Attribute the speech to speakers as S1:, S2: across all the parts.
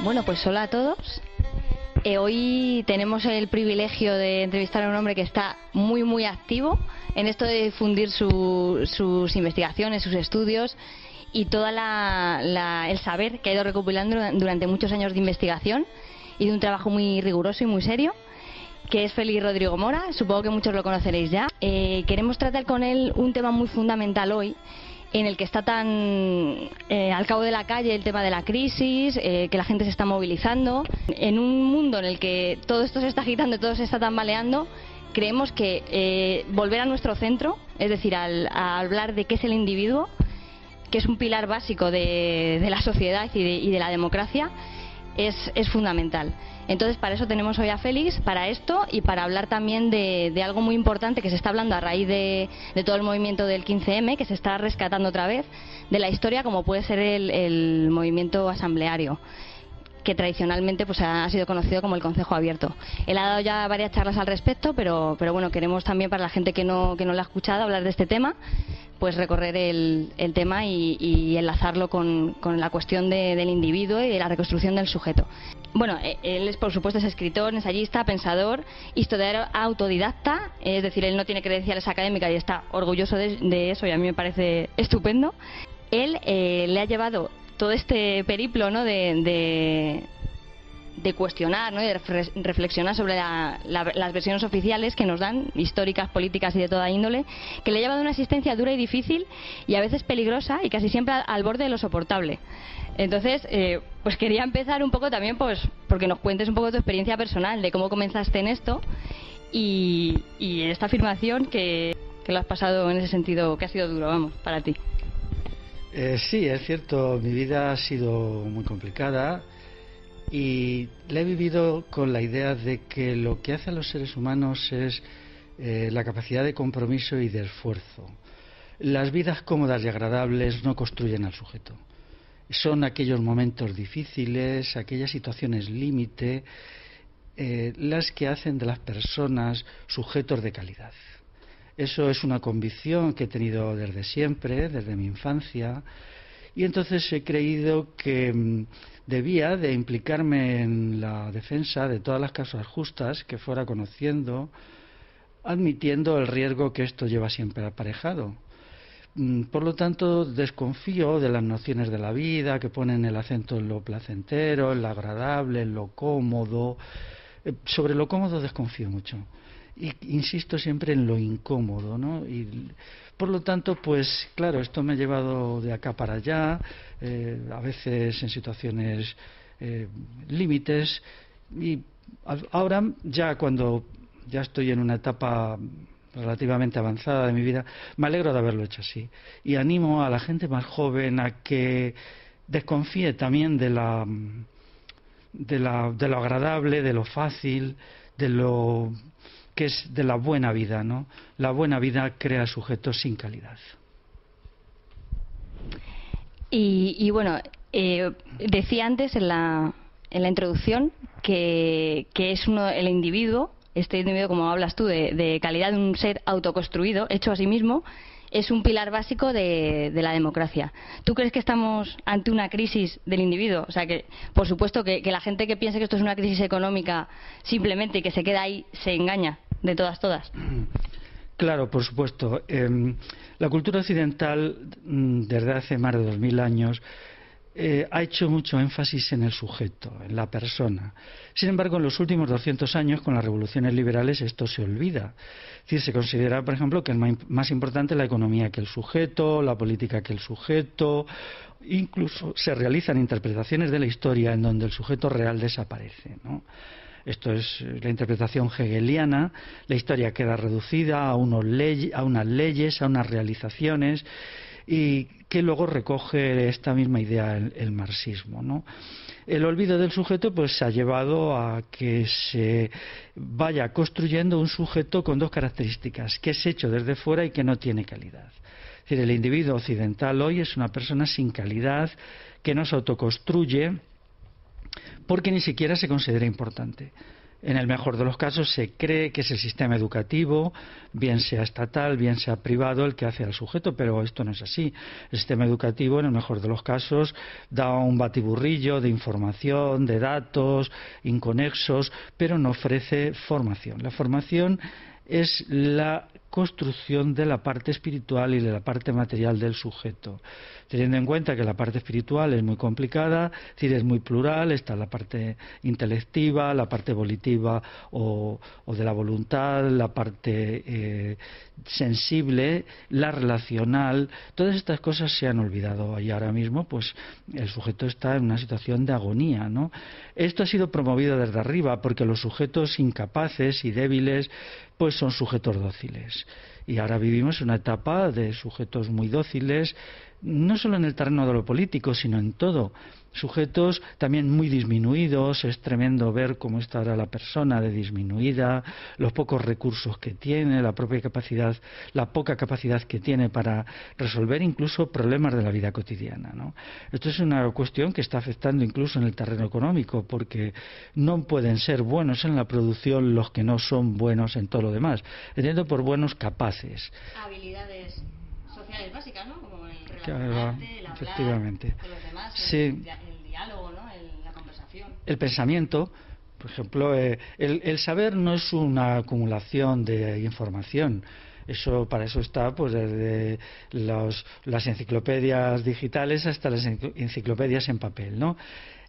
S1: Bueno, pues hola a todos. Hoy tenemos el privilegio de entrevistar a un hombre que está muy activo en esto de difundir sus investigaciones, sus estudios y todo el saber que ha ido recopilando durante muchos años de investigación y de un trabajo muy riguroso y muy serio, que es Félix Rodrigo Mora. Supongo que muchos lo conoceréis ya. Queremos tratar con él un tema muy fundamental hoy, en el que está tan al cabo de la calle el tema de la crisis, que la gente se está movilizando. En un mundo en el que todo esto se está agitando y todo se está tambaleando, creemos que volver a nuestro centro, es decir, a hablar de qué es el individuo, que es un pilar básico de la sociedad y de la democracia, es fundamental. Entonces, para eso tenemos hoy a Félix, para esto y para hablar también de algo muy importante que se está hablando a raíz de todo el movimiento del 15M, que se está rescatando otra vez de la historia, como puede ser el movimiento asambleario, que tradicionalmente pues ha sido conocido como el Concejo Abierto. Él ha dado ya varias charlas al respecto, pero bueno, queremos también, para la gente que no lo ha escuchado, hablar de este tema, pues recorrer el tema y enlazarlo con la cuestión del individuo y de la reconstrucción del sujeto. Bueno, él es, por supuesto, es escritor, ensayista, pensador, historiador autodidacta, es decir, él no tiene credenciales académicas y está orgulloso de eso, y a mí me parece estupendo. Él le ha llevado todo este periplo, ¿no?, de cuestionar, ¿no?, y de reflexionar sobre las versiones oficiales que nos dan, históricas, políticas y de toda índole, que le ha llevado una existencia dura y difícil y a veces peligrosa y casi siempre al borde de lo soportable. Entonces, pues quería empezar un poco también, pues, porque nos cuentes un poco tu experiencia personal, de cómo comenzaste en esto y esta afirmación que lo has pasado en ese sentido, que ha sido duro, vamos, para ti.
S2: Sí, es cierto, mi vida ha sido muy complicada y la he vivido con la idea de que lo que hace a los seres humanos es la capacidad de compromiso y de esfuerzo. Las vidas cómodas y agradables no construyen al sujeto. Son aquellos momentos difíciles, aquellas situaciones límite, las que hacen de las personas sujetos de calidad. Eso es una convicción que he tenido desde siempre, desde mi infancia, y entonces he creído que debía de implicarme en la defensa de todas las causas justas que fuera conociendo, admitiendo el riesgo que esto lleva siempre aparejado. Por lo tanto, desconfío de las nociones de la vida que ponen el acento en lo placentero, en lo agradable, en lo cómodo. Sobre lo cómodo desconfío mucho. Y insisto siempre en lo incómodo, ¿no? Y por lo tanto, pues claro, esto me ha llevado de acá para allá, a veces en situaciones límites, y ahora ya cuando ya estoy en una etapa relativamente avanzada de mi vida, me alegro de haberlo hecho así y animo a la gente más joven a que desconfíe también de lo agradable, de lo fácil, de lo que es de la buena vida, ¿no? La buena vida crea sujetos sin calidad.
S1: Y bueno, decía antes en la introducción que es el individuo, este individuo, como hablas tú, de calidad, de un ser autoconstruido, hecho a sí mismo, es un pilar básico de la democracia. ¿Tú crees que estamos ante una crisis del individuo? O sea, que por supuesto que la gente que piense que esto es una crisis económica simplemente y que se queda ahí, se engaña de todas.
S2: Claro, por supuesto. La cultura occidental, desde hace más de 2000 años, ha hecho mucho énfasis en el sujeto, en la persona. Sin embargo, en los últimos 200 años, con las revoluciones liberales, esto se olvida. Es decir, se considera, por ejemplo, que es más importante la economía que el sujeto, la política que el sujeto. Incluso se realizan interpretaciones de la historia en donde el sujeto real desaparece, ¿no? Esto es la interpretación hegeliana. La historia queda reducida a unas leyes, a unas realizaciones, y que luego recoge esta misma idea el marxismo, ¿no? el olvido del sujeto pues ha llevado a que se vaya construyendo un sujeto con dos características, que es hecho desde fuera y que no tiene calidad. Es decir, el individuo occidental hoy es una persona sin calidad, que no se autoconstruye porque ni siquiera se considera importante. En el mejor de los casos se cree que es el sistema educativo, bien sea estatal, bien sea privado, el que hace al sujeto, pero esto no es así. El sistema educativo, en el mejor de los casos, da un batiburrillo de información, de datos inconexos, pero no ofrece formación. La formación es la construcción de la parte espiritual y de la parte material del sujeto, teniendo en cuenta que la parte espiritual es muy complicada, es decir, es muy plural, está la parte intelectiva, la parte volitiva o de la voluntad, la parte sensible, la relacional. Todas estas cosas se han olvidado y ahora mismo pues el sujeto está en una situación de agonía, ¿no? Esto ha sido promovido desde arriba porque los sujetos incapaces y débiles pues son sujetos dóciles. Y ahora vivimos una etapa de sujetos muy dóciles, no solo en el terreno de lo político, sino en todo. Sujetos también muy disminuidos, es tremendo ver cómo está ahora la persona de disminuida, los pocos recursos que tiene, la poca capacidad que tiene para resolver incluso problemas de la vida cotidiana, ¿no? Esto es una cuestión que está afectando incluso en el terreno económico, porque no pueden ser buenos en la producción los que no son buenos en todo lo demás, entiendo por buenos capaces.
S1: Habilidades sociales básicas, ¿no? Como el
S2: relacionarte, el hablar efectivamente
S1: con los demás,
S2: sí.
S1: el diálogo, ¿no? La conversación.
S2: El pensamiento, por ejemplo, el saber no es una acumulación de información. Para eso está pues desde las enciclopedias digitales hasta las enciclopedias en papel, ¿no?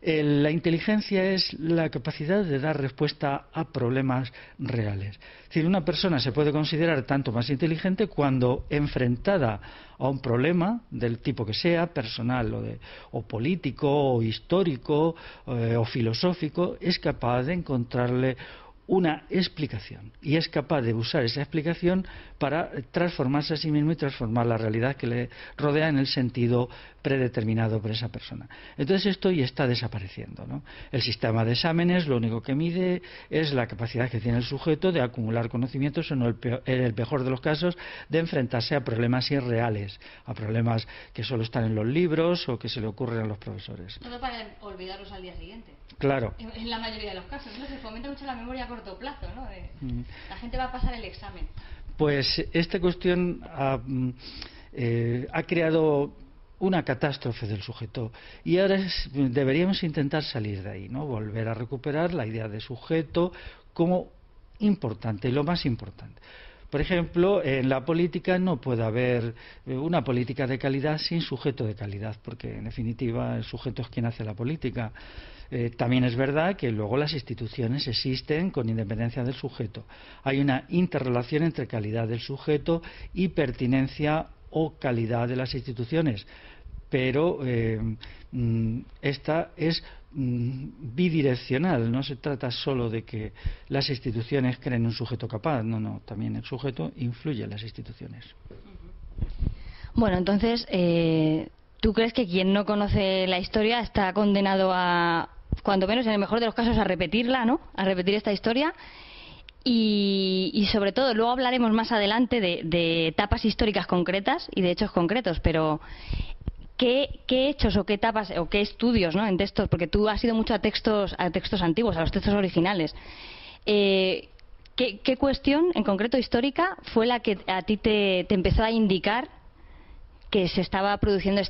S2: La inteligencia es la capacidad de dar respuesta a problemas reales. Es decir, una persona se puede considerar tanto más inteligente cuando enfrentada a un problema del tipo que sea, personal o político o histórico o filosófico, es capaz de encontrarle una explicación y es capaz de usar esa explicación para transformarse a sí mismo y transformar la realidad que le rodea en el sentido predeterminado por esa persona. Entonces esto ya está desapareciendo, ¿no? El sistema de exámenes lo único que mide es la capacidad que tiene el sujeto de acumular conocimientos en el mejor de los casos de enfrentarse a problemas irreales, a problemas que solo están en los libros o que se le ocurren a los profesores.
S1: Todo para olvidarlos al día siguiente.
S2: Claro.
S1: En la mayoría de los casos, ¿no? Se fomenta mucho la memoria a corto plazo, ¿no? La gente va a pasar el examen.
S2: Pues esta cuestión ha creado una catástrofe del sujeto y ahora deberíamos intentar salir de ahí, ¿no? Volver a recuperar la idea de sujeto como importante, lo más importante. Por ejemplo, en la política no puede haber una política de calidad sin sujeto de calidad, porque en definitiva el sujeto es quien hace la política. También es verdad que luego las instituciones existen con independencia del sujeto. Hay una interrelación entre calidad del sujeto y pertinencia o calidad de las instituciones, pero esta es bidireccional, no se trata solo de que las instituciones creen un sujeto capaz, no, también el sujeto influye en las instituciones.
S1: Bueno, entonces, ¿tú crees que quien no conoce la historia está condenado a, cuando menos en el mejor de los casos, a repetirla, ¿no? A repetir esta historia? Y sobre todo, luego hablaremos más adelante de etapas históricas concretas y de hechos concretos, pero ¿qué hechos o qué etapas o qué estudios, ¿no? En textos, porque tú has ido mucho a textos antiguos, a los textos originales. ¿Qué cuestión en concreto histórica fue la que a ti te empezó a indicar que se estaba produciendo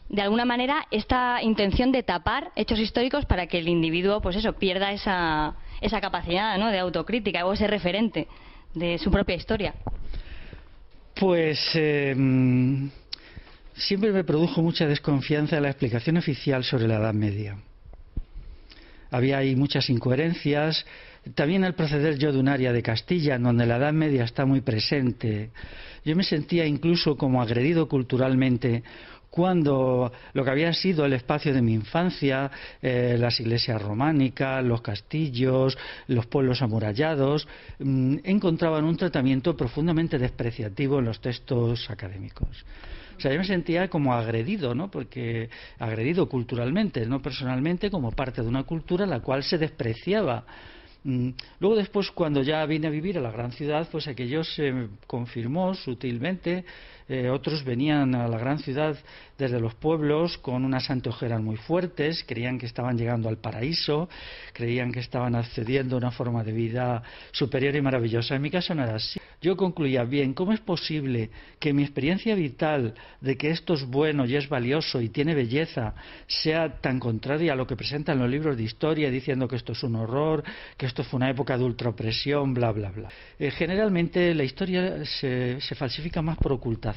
S1: de alguna manera esta intención de tapar hechos históricos para que el individuo, pues eso, pierda esa capacidad, ¿no?, de autocrítica o ese referente de su propia historia?
S2: Pues siempre me produjo mucha desconfianza en la explicación oficial sobre la Edad Media. Había ahí muchas incoherencias. También al proceder yo de un área de Castilla, en donde la Edad Media está muy presente, yo me sentía incluso como agredido culturalmente cuando lo que había sido el espacio de mi infancia, las iglesias románicas, los castillos, los pueblos amurallados, encontraban un tratamiento profundamente despreciativo en los textos académicos. O sea, yo me sentía como agredido, ¿no? Porque agredido culturalmente, no personalmente, como parte de una cultura la cual se despreciaba. Luego después, cuando ya vine a vivir a la gran ciudad, pues aquello se confirmó sutilmente. Otros venían a la gran ciudad desde los pueblos con unas anteojeras muy fuertes, creían que estaban llegando al paraíso, creían que estaban accediendo a una forma de vida superior y maravillosa. En mi caso no era así. Yo concluía, bien, ¿cómo es posible que mi experiencia vital de que esto es bueno y es valioso y tiene belleza sea tan contraria a lo que presentan los libros de historia, diciendo que esto es un horror, que esto fue una época de ultraopresión, bla, bla, bla? Generalmente la historia se falsifica más por ocultación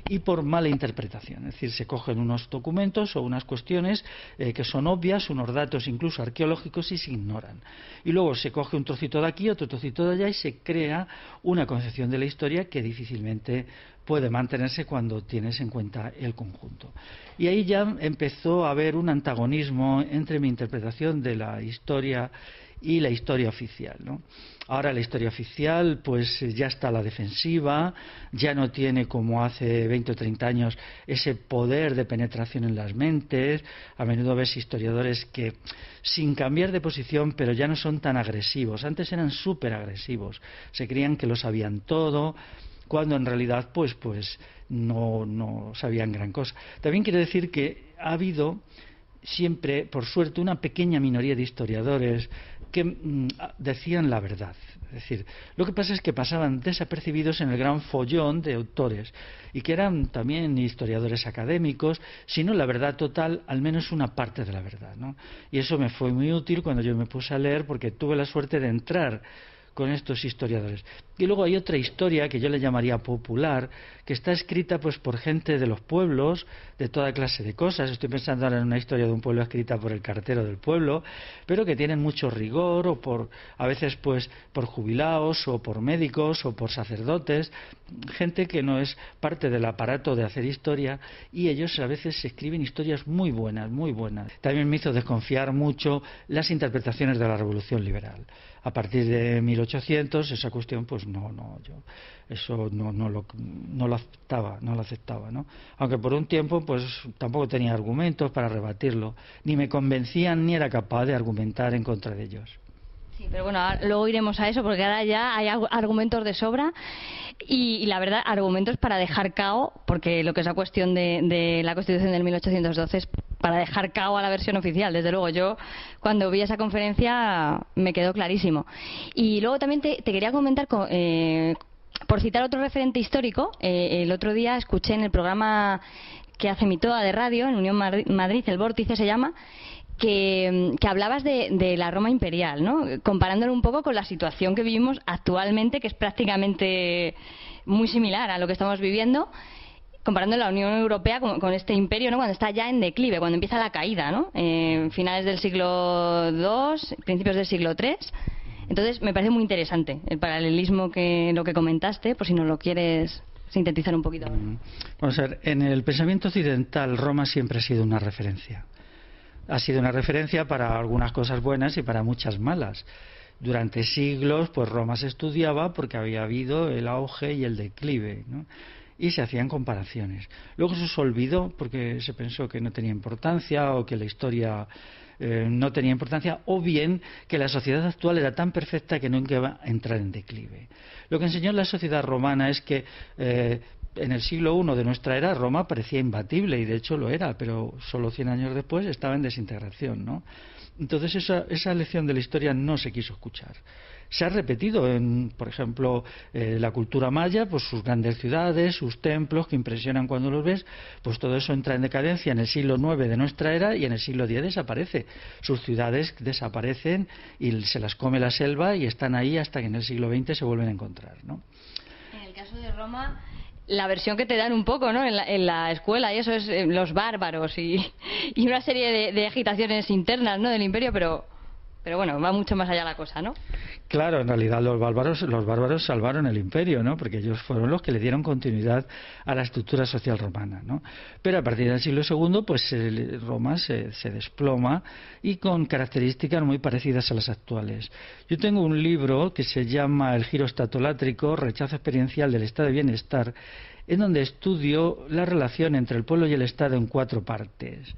S2: y por mala interpretación, es decir, se cogen unos documentos o unas cuestiones que son obvias, unos datos incluso arqueológicos, y se ignoran. Y luego se coge un trocito de aquí, otro trocito de allá, y se crea una concepción de la historia que difícilmente puede mantenerse cuando tienes en cuenta el conjunto. Y ahí ya empezó a haber un antagonismo entre mi interpretación de la historia y la historia oficial, ¿no? Ahora la historia oficial pues ya está a la defensiva, ya no tiene como hace 20 o 30 años ese poder de penetración en las mentes. A menudo ves historiadores que, sin cambiar de posición, pero ya no son tan agresivos. Antes eran súper agresivos, se creían que lo sabían todo, cuando en realidad pues no sabían gran cosa. También quiero decir que ha habido siempre, por suerte, una pequeña minoría de historiadores que decían la verdad. Es decir, lo que pasa es que pasaban desapercibidos en el gran follón de autores y que eran también historiadores académicos, sino la verdad total, al menos una parte de la verdad, ¿no? Y eso me fue muy útil cuando yo me puse a leer, porque tuve la suerte de entrar con estos historiadores. Y luego hay otra historia que yo le llamaría popular, que está escrita pues por gente de los pueblos, de toda clase de cosas. Estoy pensando ahora en una historia de un pueblo escrita por el cartero del pueblo, pero que tienen mucho rigor, o por, a veces pues por jubilados, o por médicos, o por sacerdotes, gente que no es parte del aparato de hacer historia, y ellos a veces escriben historias muy buenas, muy buenas. También me hizo desconfiar mucho las interpretaciones de la Revolución Liberal. A partir de 1800 esa cuestión pues yo eso no lo aceptaba, ¿no? Aunque por un tiempo pues tampoco tenía argumentos para rebatirlo, ni me convencían ni era capaz de argumentar en contra de ellos.
S1: Sí, pero bueno, luego iremos a eso, porque ahora ya hay argumentos de sobra y la verdad, argumentos para dejar cao, porque lo que es la cuestión de la Constitución del 1812 es para dejar cao a la versión oficial. Desde luego, yo cuando vi esa conferencia me quedó clarísimo. Y luego también te quería comentar, por citar otro referente histórico, el otro día escuché en el programa que hace mi toda de radio, en Unión Madrid, El Vórtice se llama, que hablabas de la Roma imperial, ¿no? Comparándolo un poco con la situación que vivimos actualmente, que es prácticamente muy similar a lo que estamos viviendo, comparando la Unión Europea con este imperio, ¿no? Cuando está ya en declive, cuando empieza la caída, ¿no? Finales del siglo II, principios del siglo III. Entonces me parece muy interesante el paralelismo lo que comentaste, por si nos lo quieres sintetizar un poquito.
S2: Vamos a ver, en el pensamiento occidental Roma siempre ha sido una referencia. Ha sido una referencia para algunas cosas buenas y para muchas malas. Durante siglos, pues Roma se estudiaba porque había habido el auge y el declive, ¿no? Y se hacían comparaciones. Luego se olvidó porque se pensó que no tenía importancia, o que la historia no tenía importancia, o bien que la sociedad actual era tan perfecta que nunca iba a entrar en declive. Lo que enseñó la sociedad romana es que en el siglo I de nuestra era Roma parecía imbatible, y de hecho lo era, pero solo 100 años después estaba en desintegración, ¿no? Entonces esa lección de la historia no se quiso escuchar. Se ha repetido en, por ejemplo, la cultura maya, pues sus grandes ciudades, sus templos que impresionan cuando los ves, pues todo eso entra en decadencia en el siglo IX de nuestra era, y en el siglo X desaparece. Sus ciudades desaparecen y se las come la selva, y están ahí hasta que en el siglo XX se vuelven a encontrar, ¿no?
S1: En el caso de Roma, la versión que te dan un poco, ¿no? en la escuela, y eso es los bárbaros y una serie de agitaciones internas, ¿no? del imperio, pero Pero bueno, va mucho más allá la cosa, ¿no?
S2: Claro, en realidad los bárbaros salvaron el imperio, ¿no? Porque ellos fueron los que le dieron continuidad a la estructura social romana, ¿no? Pero a partir del siglo II, pues Roma se desploma y con características muy parecidas a las actuales. Yo tengo un libro que se llama El giro estatolátrico, rechazo experiencial del estado de bienestar, en donde estudio la relación entre el pueblo y el Estado en 4 partes.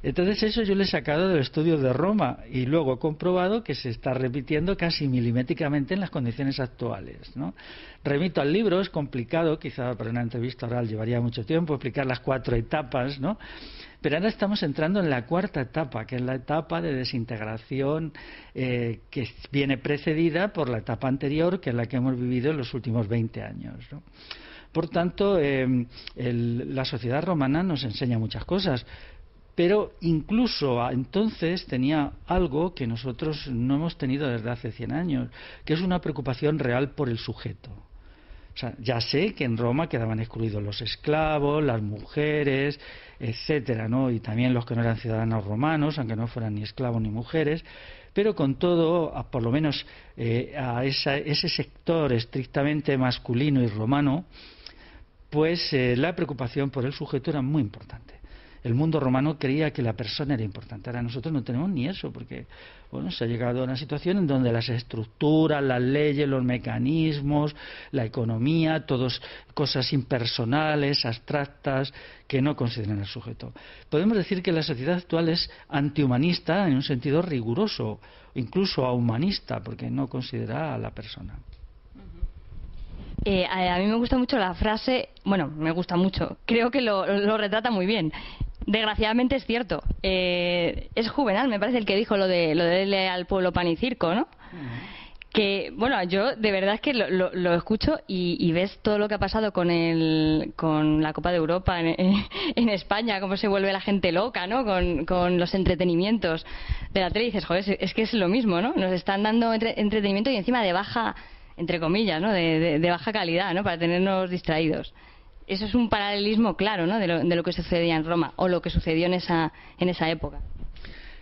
S2: Entonces eso yo lo he sacado del estudio de Roma y luego he comprobado que se está repitiendo casi milimétricamente en las condiciones actuales, ¿no? Remito al libro, es complicado, quizá para una entrevista oral llevaría mucho tiempo explicar las 4 etapas, ¿no? Pero ahora estamos entrando en la 4ª etapa, que es la etapa de desintegración que viene precedida por la etapa anterior, que es la que hemos vivido en los últimos 20 años, ¿no? Por tanto, la sociedad romana nos enseña muchas cosas. Pero incluso entonces tenía algo que nosotros no hemos tenido desde hace 100 años, que es una preocupación real por el sujeto. O sea, ya sé que en Roma quedaban excluidos los esclavos, las mujeres, etcétera, ¿no? Y también los que no eran ciudadanos romanos, aunque no fueran ni esclavos ni mujeres. Pero con todo, por lo menos a ese sector estrictamente masculino y romano, pues la preocupación por el sujeto era muy importante. El mundo romano creía que la persona era importante. Ahora nosotros no tenemos ni eso, porque bueno, se ha llegado a una situación en donde las estructuras, las leyes, los mecanismos, la economía, todas cosas impersonales, abstractas, que no consideran al sujeto. Podemos decir que la sociedad actual es antihumanista en un sentido riguroso, incluso ahumanista, porque no considera a la persona.
S1: A mí me gusta mucho la frase, bueno, me gusta mucho, creo que lo retrata muy bien. Desgraciadamente es cierto. Es Juvenal, me parece, el que dijo lo de darle al pueblo pan y circo, ¿no? Que, bueno, yo de verdad es que lo escucho y ves todo lo que ha pasado con la Copa de Europa en España, cómo se vuelve la gente loca, ¿no? Con los entretenimientos de la tele, y dices, joder, es que es lo mismo, ¿no? Nos están dando entretenimiento y encima de baja, entre comillas, ¿no? De baja calidad, ¿no? Para tenernos distraídos. Eso es un paralelismo claro, ¿no? de lo que sucedía en Roma o lo que sucedió en esa época.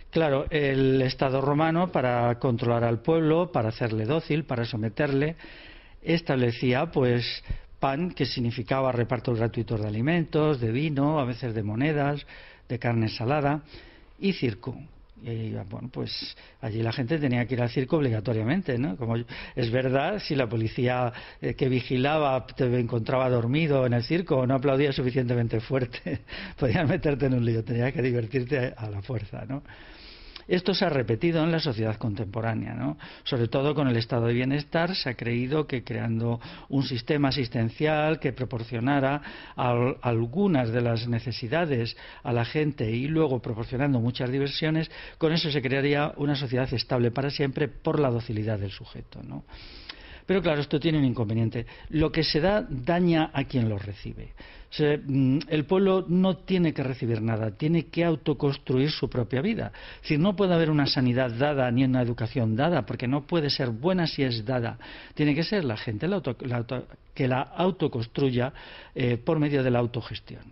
S2: Claro, el Estado romano, para controlar al pueblo, para hacerle dócil, para someterle, establecía pues pan, que significaba repartos gratuitos de alimentos, de vino, a veces de monedas, de carne salada, y circo. Y bueno, pues allí la gente tenía que ir al circo obligatoriamente, ¿no? Como es verdad, si la policía que vigilaba te encontraba dormido en el circo o no aplaudía suficientemente fuerte, podían meterte en un lío, tenías que divertirte a la fuerza, ¿no? Esto se ha repetido en la sociedad contemporánea, ¿no? Sobre todo con el estado de bienestar se ha creído que creando un sistema asistencial que proporcionara algunas de las necesidades a la gente y luego proporcionando muchas diversiones, con eso se crearía una sociedad estable para siempre por la docilidad del sujeto, ¿no? Pero claro, esto tiene un inconveniente. Lo que se da daña a quien lo recibe. El pueblo no tiene que recibir nada, tiene que autoconstruir su propia vida. Es decir, no puede haber una sanidad dada ni una educación dada, porque no puede ser buena si es dada. Tiene que ser la gente que la autoconstruya por medio de la autogestión.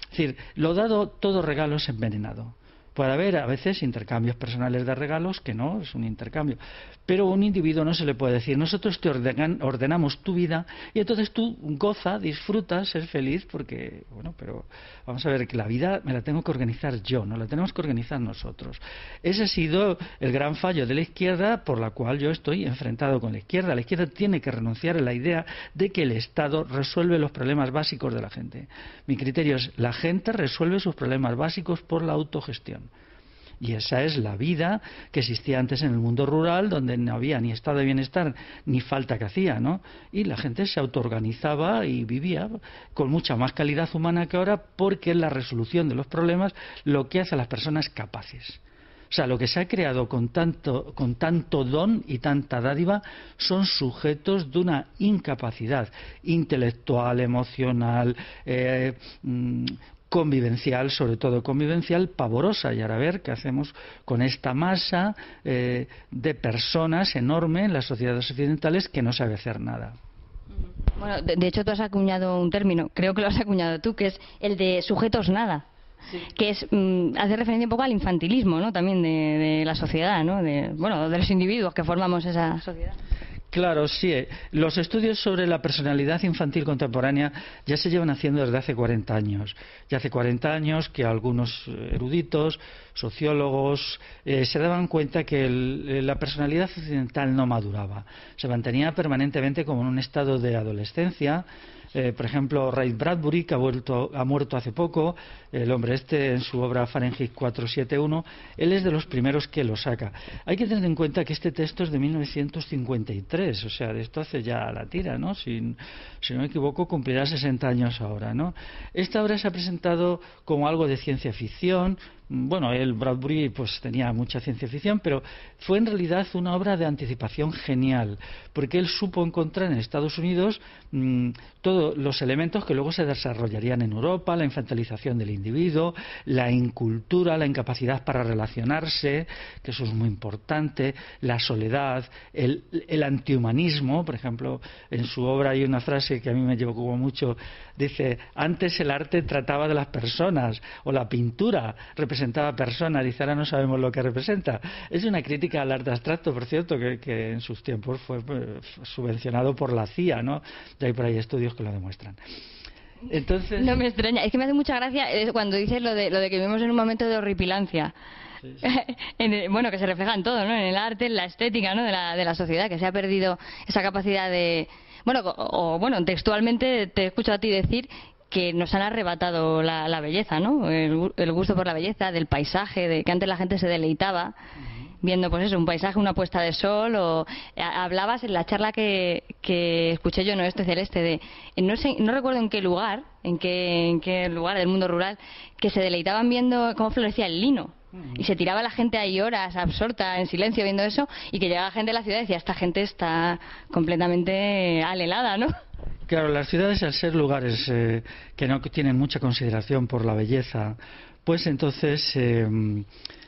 S2: Es decir, lo dado, todo regalo es envenenado. Puede haber a veces intercambios personales de regalos, que no, es un intercambio. Pero a un individuo no se le puede decir, nosotros te ordenamos tu vida y entonces tú goza, disfrutas, ser feliz, porque, bueno, pero vamos a ver, que la vida me la tengo que organizar yo, no la tenemos que organizar nosotros. Ese ha sido el gran fallo de la izquierda, por la cual yo estoy enfrentado con la izquierda. La izquierda tiene que renunciar a la idea de que el Estado resuelve los problemas básicos de la gente. Mi criterio es, la gente resuelve sus problemas básicos por la autogestión. Y esa es la vida que existía antes en el mundo rural, donde no había ni estado de bienestar ni falta que hacía, ¿no? Y la gente se autoorganizaba y vivía con mucha más calidad humana que ahora, porque la resolución de los problemas lo que hace a las personas capaces. O sea, lo que se ha creado con tanto don y tanta dádiva son sujetos de una incapacidad intelectual, emocional, convivencial, sobre todo convivencial, pavorosa. Y ahora a ver qué hacemos con esta masa de personas enorme en las sociedades occidentales que no sabe hacer nada.
S1: Bueno, de hecho tú has acuñado un término, creo que lo has acuñado tú, que es el de sujetos nada. que es hace referencia un poco al infantilismo, ¿no? También de la sociedad, ¿no? De los individuos que formamos esa sociedad.
S2: Claro, sí. Los estudios sobre la personalidad infantil contemporánea ya se llevan haciendo desde hace 40 años. Ya hace 40 años que algunos eruditos, sociólogos, se daban cuenta que la personalidad occidental no maduraba. Se mantenía permanentemente como en un estado de adolescencia. Por ejemplo, Ray Bradbury, que ha muerto hace poco, el hombre en su obra Fahrenheit 471, él es de los primeros que lo saca. Hay que tener en cuenta que este texto es de 1953, o sea, de esto hace ya la tira, ¿no? Si no me equivoco, cumplirá 60 años ahora, ¿no? Esta obra se ha presentado como algo de ciencia ficción. Bueno, Bradbury pues tenía mucha ciencia ficción, pero fue en realidad una obra de anticipación genial, porque él supo encontrar en Estados Unidos todos los elementos que luego se desarrollarían en Europa: la infantilización del individuo, la incultura, la incapacidad para relacionarse, que eso es muy importante, la soledad, el antihumanismo. Por ejemplo, en su obra hay una frase que a mí me llevó como mucho, dice: antes el arte trataba de las personas, o la pintura representaba personas, dice, ahora no sabemos lo que representa. Es una crítica al arte abstracto, por cierto, que en sus tiempos fue subvencionado por la CIA, ¿no? Y hay por ahí estudios que lo demuestran. Entonces...
S1: No me extraña, es que me hace mucha gracia cuando dices lo de que vivimos en un momento de horripilancia. Sí. Bueno, que se refleja en todo, ¿no? En el arte, en la estética, ¿no? de la sociedad, que se ha perdido esa capacidad de... Bueno, textualmente te escucho a ti decir que nos han arrebatado la belleza, ¿no? El gusto por la belleza, del paisaje, de que antes la gente se deleitaba viendo, pues eso, un paisaje, una puesta de sol. O hablabas en la charla que escuché yo en Oeste Celeste no recuerdo en qué lugar del mundo rural, que se deleitaban viendo cómo florecía el lino. Y se tiraba la gente ahí horas absorta en silencio viendo eso, y que llegaba gente de la ciudad y decía: esta gente está completamente alelada, ¿no?
S2: Claro, las ciudades, al ser lugares que no tienen mucha consideración por la belleza, pues entonces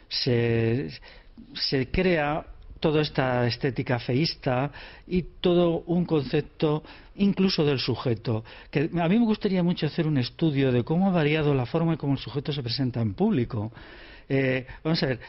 S2: se crea toda esta estética feísta y todo un concepto incluso del sujeto, que a mí me gustaría mucho hacer un estudio de cómo ha variado la forma en cómo el sujeto se presenta en público. Vamos a ver,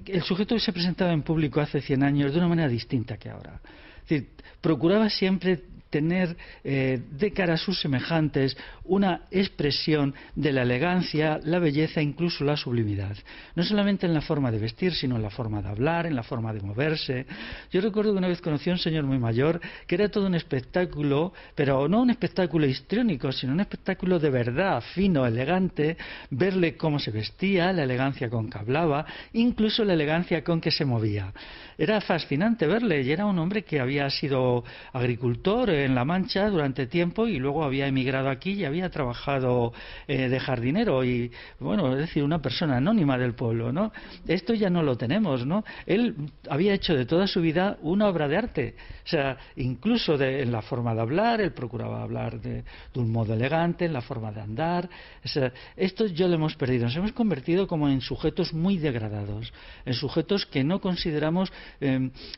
S2: el sujeto se presentaba en público hace 100 años de una manera distinta que ahora. Es decir, procuraba siempre tener de cara a sus semejantes una expresión de la elegancia, la belleza, incluso la sublimidad. No solamente en la forma de vestir, sino en la forma de hablar, en la forma de moverse. Yo recuerdo que una vez conocí a un señor muy mayor que era todo un espectáculo, pero no un espectáculo histriónico, sino un espectáculo de verdad, fino, elegante, verle cómo se vestía, la elegancia con que hablaba, incluso la elegancia con que se movía. Era fascinante verle, y era un hombre que había sido agricultor en La Mancha durante tiempo y luego había emigrado aquí y había trabajado de jardinero, y bueno, es decir, una persona anónima del pueblo, ¿no? Esto ya no lo tenemos, ¿no? Él había hecho de toda su vida una obra de arte, o sea, incluso en la forma de hablar. Él procuraba hablar de un modo elegante, en la forma de andar. O sea, esto ya lo hemos perdido, nos hemos convertido como en sujetos muy degradados, en sujetos que no consideramos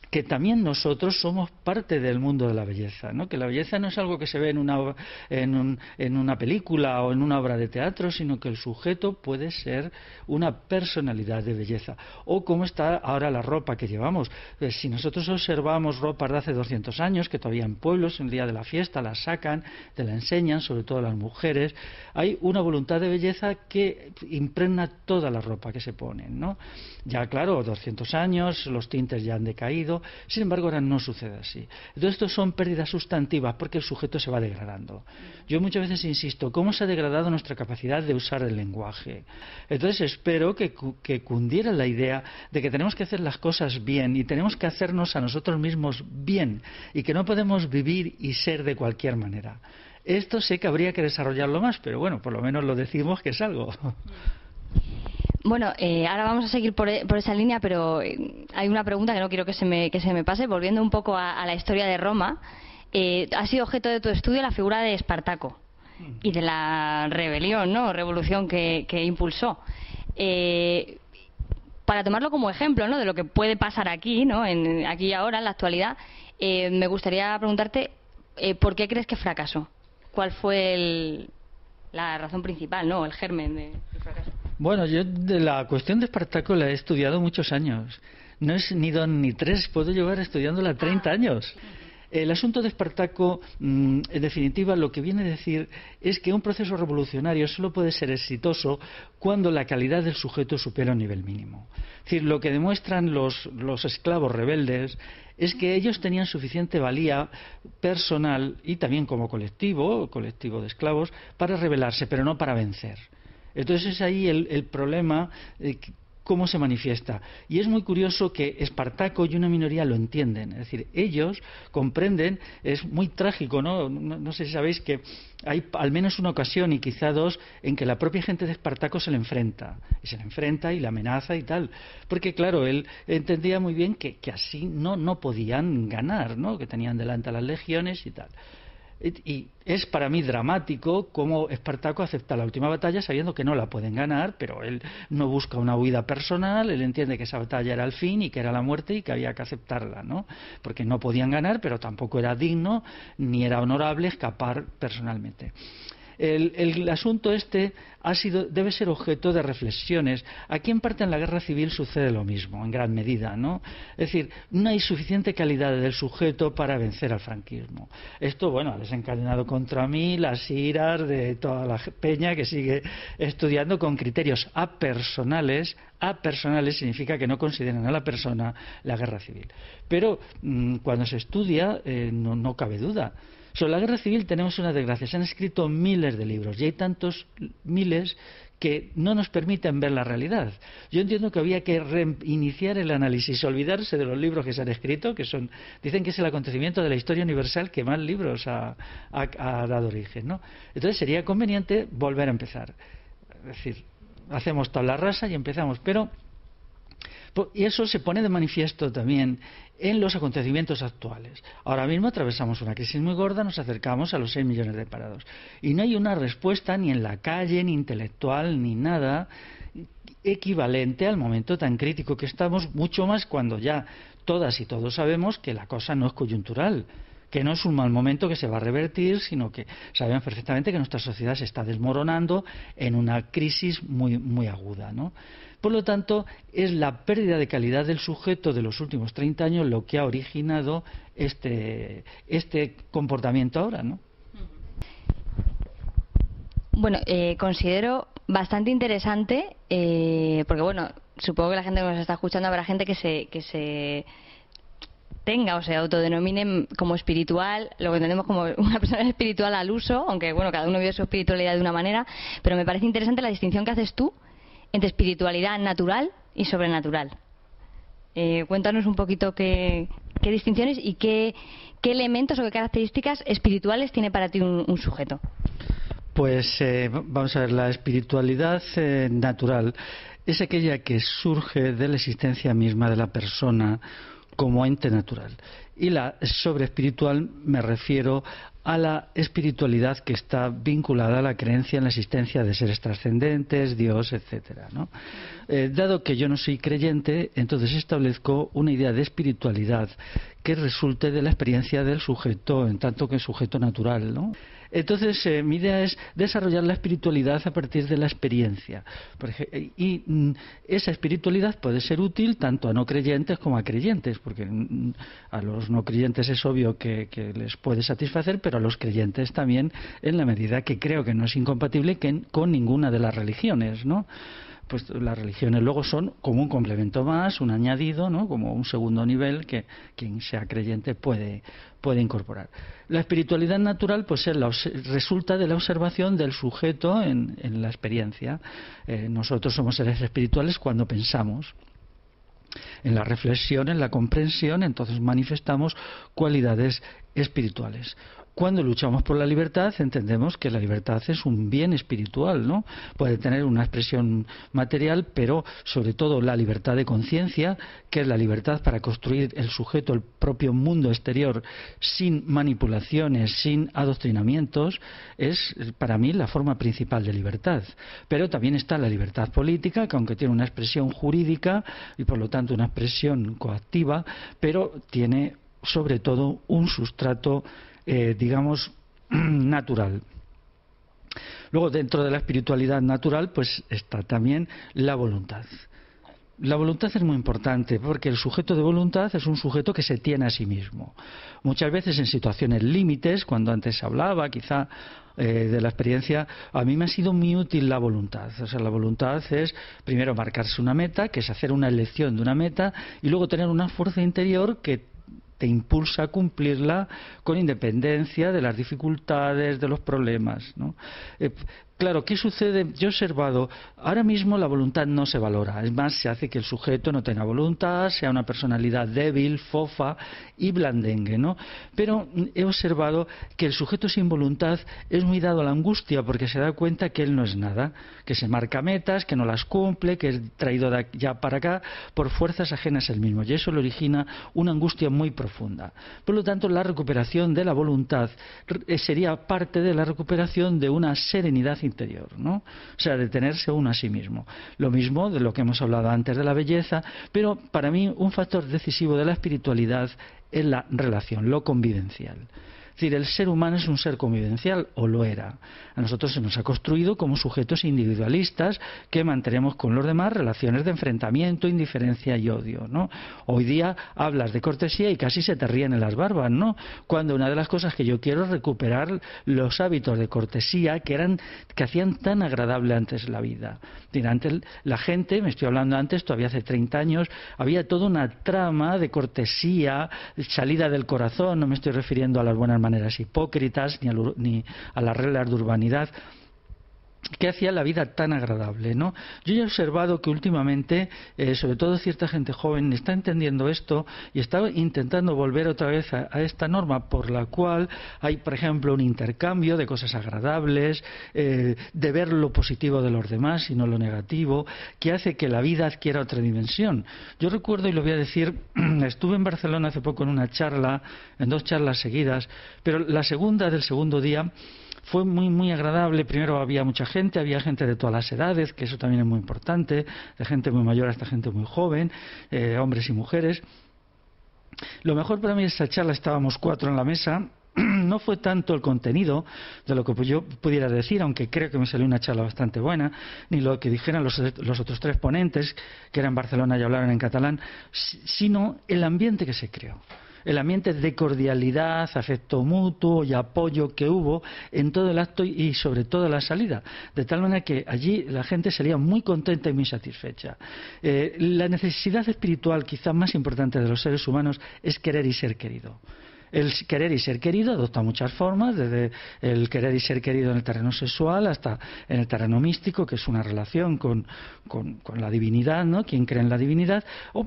S2: que también nosotros somos parte del mundo de la belleza, ¿no? Que la belleza no es algo que se ve en una película o en una obra de teatro, sino que el sujeto puede ser una personalidad de belleza. O cómo está ahora la ropa que llevamos. Si nosotros observamos ropas de hace 200 años, que todavía en pueblos, en el día de la fiesta, la sacan, te la enseñan, sobre todo las mujeres, hay una voluntad de belleza que impregna toda la ropa que se ponen, ¿no? Ya claro, 200 años, los tintes ya han decaído, sin embargo ahora no sucede así. Entonces estos son pérdidas sustantivas porque el sujeto se va degradando. Yo muchas veces insisto, ¿cómo se ha degradado nuestra capacidad de usar el lenguaje? Entonces espero que cundiera la idea de que tenemos que hacer las cosas bien y tenemos que hacernos a nosotros mismos bien, y que no podemos vivir y ser de cualquier manera. Esto sé que habría que desarrollarlo más, pero bueno, por lo menos lo decimos que es algo.
S1: Bueno, ahora vamos a seguir por esa línea, pero hay una pregunta que no quiero que se me pase. Volviendo un poco a la historia de Roma, ha sido objeto de tu estudio la figura de Espartaco y de la rebelión, ¿no? Revolución que impulsó. Para tomarlo como ejemplo, ¿no? De lo que puede pasar aquí, ¿no? Aquí y ahora, en la actualidad, me gustaría preguntarte ¿por qué crees que fracasó? ¿Cuál fue la razón principal, ¿no? El germen del fracaso.
S2: Bueno, yo de la cuestión de Espartaco la he estudiado muchos años. No es ni dos ni tres, puedo llevar estudiándola 30 años. El asunto de Espartaco, en definitiva, lo que viene a decir es que un proceso revolucionario solo puede ser exitoso cuando la calidad del sujeto supera un nivel mínimo. Es decir, lo que demuestran los esclavos rebeldes es que ellos tenían suficiente valía personal y también como colectivo de esclavos, para rebelarse, pero no para vencer. Entonces es ahí el problema, cómo se manifiesta. Y es muy curioso que Espartaco y una minoría lo entienden. Es decir, ellos comprenden, es muy trágico, ¿no? No sé si sabéis que hay al menos una ocasión y quizá dos en que la propia gente de Espartaco se le enfrenta. Y se le enfrenta y le amenaza y tal. Porque claro, él entendía muy bien que así no podían ganar, ¿no? Que tenían delante a las legiones y tal. Y es para mí dramático cómo Espartaco acepta la última batalla sabiendo que no la pueden ganar, pero él no busca una huida personal, él entiende que esa batalla era el fin y que era la muerte y que había que aceptarla, ¿no? Porque no podían ganar, pero tampoco era digno ni era honorable escapar personalmente. El asunto debe ser objeto de reflexiones. Aquí en parte en la guerra civil sucede lo mismo, en gran medida, ¿no? Es decir, no hay suficiente calidad del sujeto para vencer al franquismo. Esto, bueno, ha desencadenado contra mí las iras de toda la peña que sigue estudiando con criterios apersonales. Apersonales significa que no consideran a la persona la guerra civil. Pero cuando se estudia, no cabe duda. Sobre la guerra civil tenemos una desgracia. Se han escrito miles de libros y hay tantos miles que no nos permiten ver la realidad. Yo entiendo que había que reiniciar el análisis, olvidarse de los libros que se han escrito, dicen que es el acontecimiento de la historia universal que más libros ha dado origen, ¿no? Entonces sería conveniente volver a empezar. Es decir, hacemos tabla rasa y empezamos, y eso se pone de manifiesto también en los acontecimientos actuales. Ahora mismo atravesamos una crisis muy gorda, nos acercamos a los 6 millones de parados. Y no hay una respuesta ni en la calle, ni intelectual, ni nada equivalente al momento tan crítico que estamos, mucho más cuando ya todas y todos sabemos que la cosa no es coyuntural, que no es un mal momento que se va a revertir, sino que sabemos perfectamente que nuestra sociedad se está desmoronando en una crisis muy, muy aguda, ¿no? Por lo tanto, es la pérdida de calidad del sujeto de los últimos 30 años lo que ha originado este comportamiento ahora, ¿no?
S1: Bueno, considero bastante interesante, porque bueno, supongo que la gente que nos está escuchando habrá gente que se tenga o se autodenomine como espiritual, lo que entendemos como una persona espiritual al uso, aunque bueno, cada uno vive su espiritualidad de una manera, pero me parece interesante la distinción que haces tú entre espiritualidad natural y sobrenatural. Cuéntanos un poquito qué distinciones y qué elementos o qué características espirituales tiene para ti un sujeto.
S2: Pues vamos a ver, la espiritualidad natural es aquella que surge de la existencia misma de la persona como ente natural. Y la sobreespiritual me refiero a la espiritualidad que está vinculada a la creencia en la existencia de seres trascendentes, Dios, etcétera, ¿no? Dado que yo no soy creyente, entonces establezco una idea de espiritualidad que resulte de la experiencia del sujeto en tanto que sujeto natural, ¿no? Entonces, mi idea es desarrollar la espiritualidad a partir de la experiencia. Y esa espiritualidad puede ser útil tanto a no creyentes como a creyentes, porque a los no creyentes es obvio que les puede satisfacer, pero a los creyentes también, en la medida que creo que no es incompatible con ninguna de las religiones, ¿no? Pues las religiones luego son como un complemento más, un añadido, ¿no? Como un segundo nivel que quien sea creyente puede incorporar. La espiritualidad natural pues resulta de la observación del sujeto en la experiencia. Nosotros somos seres espirituales cuando pensamos. En la reflexión, en la comprensión, entonces manifestamos cualidades espirituales. Cuando luchamos por la libertad, entendemos que la libertad es un bien espiritual, ¿no? Puede tener una expresión material, pero sobre todo la libertad de conciencia, que es la libertad para construir el sujeto, el propio mundo exterior, sin manipulaciones, sin adoctrinamientos, es para mí la forma principal de libertad. Pero también está la libertad política, que aunque tiene una expresión jurídica y por lo tanto una expresión coactiva, pero tiene sobre todo un sustrato digamos natural. Luego, dentro de la espiritualidad natural, pues está también la voluntad. La voluntad es muy importante porque el sujeto de voluntad es un sujeto que se tiene a sí mismo. Muchas veces en situaciones límites, cuando antes se hablaba quizá de la experiencia, a mí me ha sido muy útil la voluntad. O sea, la voluntad es primero marcarse una meta, que es hacer una elección de una meta, y luego tener una fuerza interior que te impulsa a cumplirla con independencia de las dificultades, de los problemas, ¿no? Claro, ¿qué sucede? Yo he observado, ahora mismo la voluntad no se valora, es más, se hace que el sujeto no tenga voluntad, sea una personalidad débil, fofa y blandengue, ¿no? Pero he observado que el sujeto sin voluntad es muy dado a la angustia porque se da cuenta que él no es nada, que se marca metas, que no las cumple, que es traído de allá para acá por fuerzas ajenas a él mismo, y eso le origina una angustia muy profunda. Por lo tanto, la recuperación de la voluntad sería parte de la recuperación de una serenidad interior, ¿no? O sea, de tenerse uno a sí mismo. Lo mismo de lo que hemos hablado antes de la belleza, pero para mí un factor decisivo de la espiritualidad es la relación, lo convivencial. Es decir, el ser humano es un ser convivencial, o lo era. A nosotros se nos ha construido como sujetos individualistas que mantenemos con los demás relaciones de enfrentamiento, indiferencia y odio, ¿no? Hoy día hablas de cortesía y casi se te ríen en las barbas, ¿no? Cuando una de las cosas que yo quiero es recuperar los hábitos de cortesía que hacían tan agradable antes la vida. Antes la gente, me estoy hablando antes, todavía hace 30 años, había toda una trama de cortesía, salida del corazón, no me estoy refiriendo a las buenas maneras hipócritas ni a las reglas de urbanidad que hacía la vida tan agradable, ¿no? Yo ya he observado que últimamente, sobre todo cierta gente joven, está entendiendo esto y está intentando volver otra vez a esta norma por la cual hay, por ejemplo, un intercambio de cosas agradables, de ver lo positivo de los demás y no lo negativo, que hace que la vida adquiera otra dimensión. Yo recuerdo, y lo voy a decir, estuve en Barcelona hace poco en una charla, en 2 charlas seguidas, pero la segunda del segundo día fue muy muy agradable. Primero había mucha gente, había gente de todas las edades, que eso también es muy importante, de gente muy mayor hasta gente muy joven, hombres y mujeres. Lo mejor para mí de esa charla, estábamos 4 en la mesa, no fue tanto el contenido de lo que yo pudiera decir, aunque creo que me salió una charla bastante buena, ni lo que dijeran los otros 3 ponentes, que eran en Barcelona y hablaron en catalán, sino el ambiente que se creó. El ambiente de cordialidad, afecto mutuo y apoyo que hubo en todo el acto y sobre todo la salida, de tal manera que allí la gente salía muy contenta y muy satisfecha. La necesidad espiritual quizá más importante de los seres humanos es querer y ser querido. El querer y ser querido adopta muchas formas, desde el querer y ser querido en el terreno sexual hasta en el terreno místico, que es una relación con la divinidad, ¿no? Quien cree en la divinidad,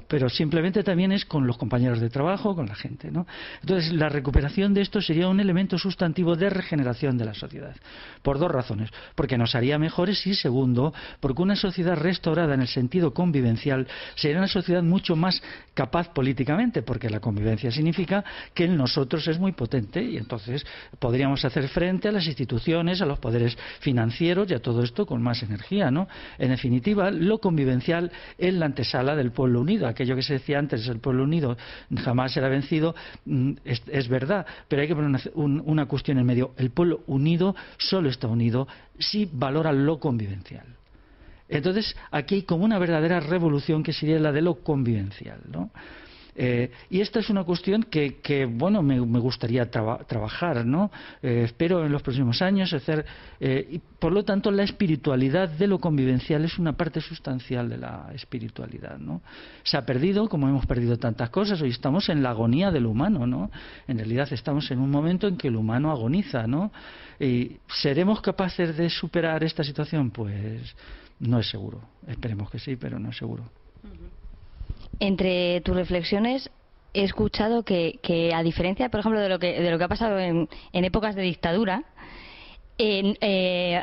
S2: pero simplemente también es con los compañeros de trabajo, con la gente, ¿no? Entonces, la recuperación de esto sería un elemento sustantivo de regeneración de la sociedad, por 2 razones. Porque nos haría mejores y, segundo, porque una sociedad restaurada en el sentido convivencial sería una sociedad mucho más capaz políticamente, porque la convivencia significa que en nosotros es muy potente y entonces podríamos hacer frente a las instituciones, a los poderes financieros y a todo esto con más energía, ¿no? En definitiva, lo convivencial es la antesala del pueblo unido. Aquello que se decía antes, el pueblo unido jamás será vencido, es verdad, pero hay que poner una cuestión en medio. El pueblo unido solo está unido si valora lo convivencial. Entonces, aquí hay como una verdadera revolución que sería la de lo convivencial, ¿no? Y esta es una cuestión que bueno, me gustaría trabajar, ¿no? Espero en los próximos años hacer, y por lo tanto la espiritualidad de lo convivencial es una parte sustancial de la espiritualidad, ¿no? Se ha perdido, como hemos perdido tantas cosas. Hoy estamos en la agonía del humano, ¿no? En realidad estamos en un momento en que el humano agoniza, ¿no? ¿Y seremos capaces de superar esta situación? Pues no es seguro. Esperemos que sí, pero no es seguro.
S1: Entre tus reflexiones he escuchado que a diferencia, por ejemplo, de lo que ha pasado en épocas de dictadura,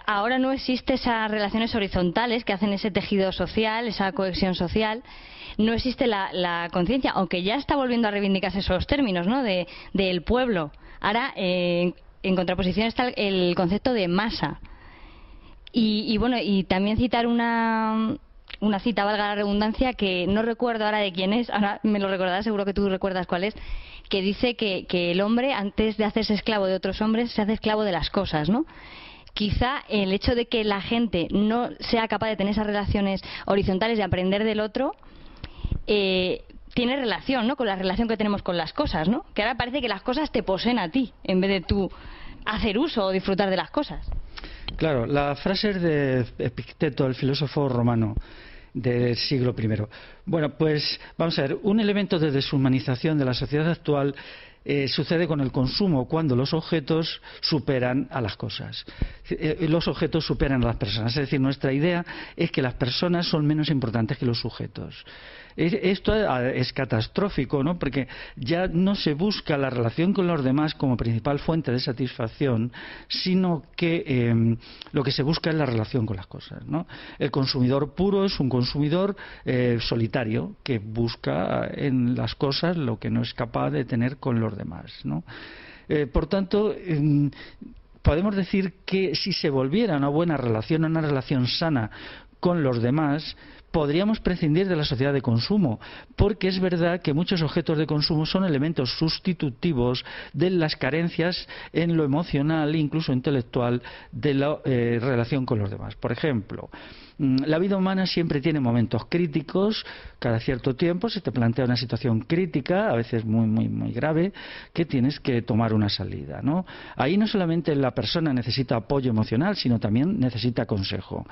S1: ahora no existe esas relaciones horizontales que hacen ese tejido social, esa cohesión social. No existe la conciencia, aunque ya está volviendo a reivindicarse esos términos, ¿no? del pueblo. Ahora, en contraposición está el concepto de masa. Y bueno, y también citar una cita, valga la redundancia, que no recuerdo ahora de quién es, ahora me lo recordarás, seguro que tú recuerdas cuál es, que dice que el hombre, antes de hacerse esclavo de otros hombres, se hace esclavo de las cosas, ¿no? quizá el hecho de que la gente no sea capaz de tener esas relaciones horizontales, de aprender del otro, tiene relación, ¿no?, con la relación que tenemos con las cosas, ¿no? Que ahora parece que las cosas te poseen a ti, en vez de tú hacer uso o disfrutar de las cosas.
S2: Claro, la frase es de Epicteto, el filósofo romano del siglo I. Bueno, pues vamos a ver, un elemento de deshumanización de la sociedad actual sucede con el consumo, cuando los objetos superan a las cosas. Los objetos superan a las personas. Es decir, nuestra idea es que las personas son menos importantes que los sujetos. Esto es catastrófico, ¿no? Porque ya no se busca la relación con los demás como principal fuente de satisfacción, sino que lo que se busca es la relación con las cosas, ¿no? El consumidor puro es un consumidor solitario, que busca en las cosas lo que no es capaz de tener con los demás, ¿no? Por tanto, podemos decir que si se volviera una buena relación, una relación sana con los demás, podríamos prescindir de la sociedad de consumo, porque es verdad que muchos objetos de consumo son elementos sustitutivos de las carencias en lo emocional, incluso intelectual, de la relación con los demás. Por ejemplo, la vida humana siempre tiene momentos críticos. Cada cierto tiempo se te plantea una situación crítica, a veces muy grave, que tienes que tomar una salida, ¿no? Ahí no solamente la persona necesita apoyo emocional, sino también necesita consejo.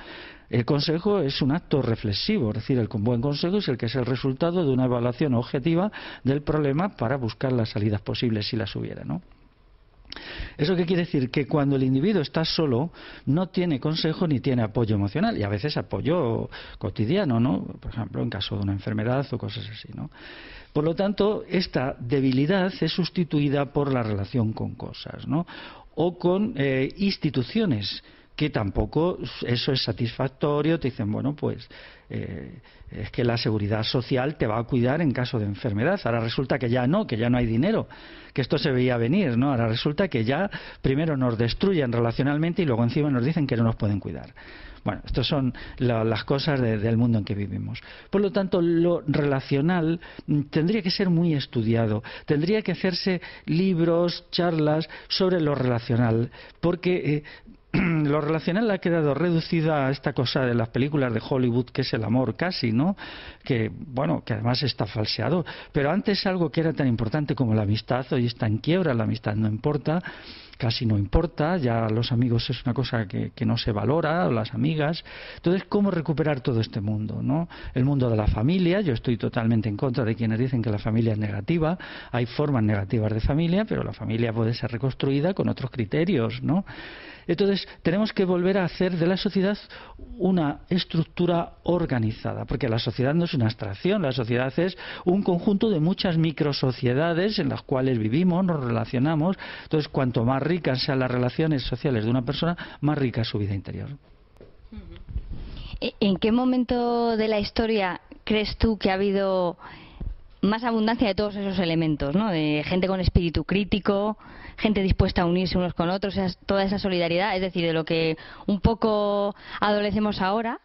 S2: El consejo es un acto reflexivo, es decir, el buen consejo es el que es el resultado de una evaluación objetiva del problema para buscar las salidas posibles, si las hubiera, ¿no? ¿Eso qué quiere decir? Que cuando el individuo está solo, no tiene consejo ni tiene apoyo emocional, y a veces apoyo cotidiano, ¿no? Por ejemplo, en caso de una enfermedad o cosas así, ¿no? Por lo tanto, esta debilidad es sustituida por la relación con cosas, ¿no? O con instituciones, que tampoco eso es satisfactorio. Te dicen, bueno, pues es que la seguridad social te va a cuidar en caso de enfermedad. Ahora resulta que ya no hay dinero, que esto se veía venir, ¿no? Ahora resulta que ya primero nos destruyen relacionalmente y luego encima nos dicen que no nos pueden cuidar. Bueno, estas son las cosas del mundo en que vivimos. Por lo tanto, lo relacional tendría que ser muy estudiado. Tendría que hacerse libros, charlas sobre lo relacional, porque lo relacional ha quedado reducido a esta cosa de las películas de Hollywood, que es el amor casi, ¿no? Que, bueno, que además está falseado. Pero antes algo que era tan importante como la amistad, hoy está en quiebra, la amistad no importa, casi no importa, ya los amigos es una cosa que no se valora, o las amigas. Entonces, ¿cómo recuperar todo este mundo, ¿no? El mundo de la familia. Yo estoy totalmente en contra de quienes dicen que la familia es negativa. Hay formas negativas de familia, pero la familia puede ser reconstruida con otros criterios, ¿no? Entonces, tenemos que volver a hacer de la sociedad una estructura organizada, porque la sociedad no es una abstracción, la sociedad es un conjunto de muchas microsociedades en las cuales vivimos, nos relacionamos. Entonces, cuanto más ricas sean las relaciones sociales de una persona, más rica es su vida interior.
S1: ¿En qué momento de la historia crees tú que ha habido más abundancia de todos esos elementos, ¿no? De gente con espíritu crítico, gente dispuesta a unirse unos con otros, toda esa solidaridad, es decir, de lo que un poco adolecemos ahora?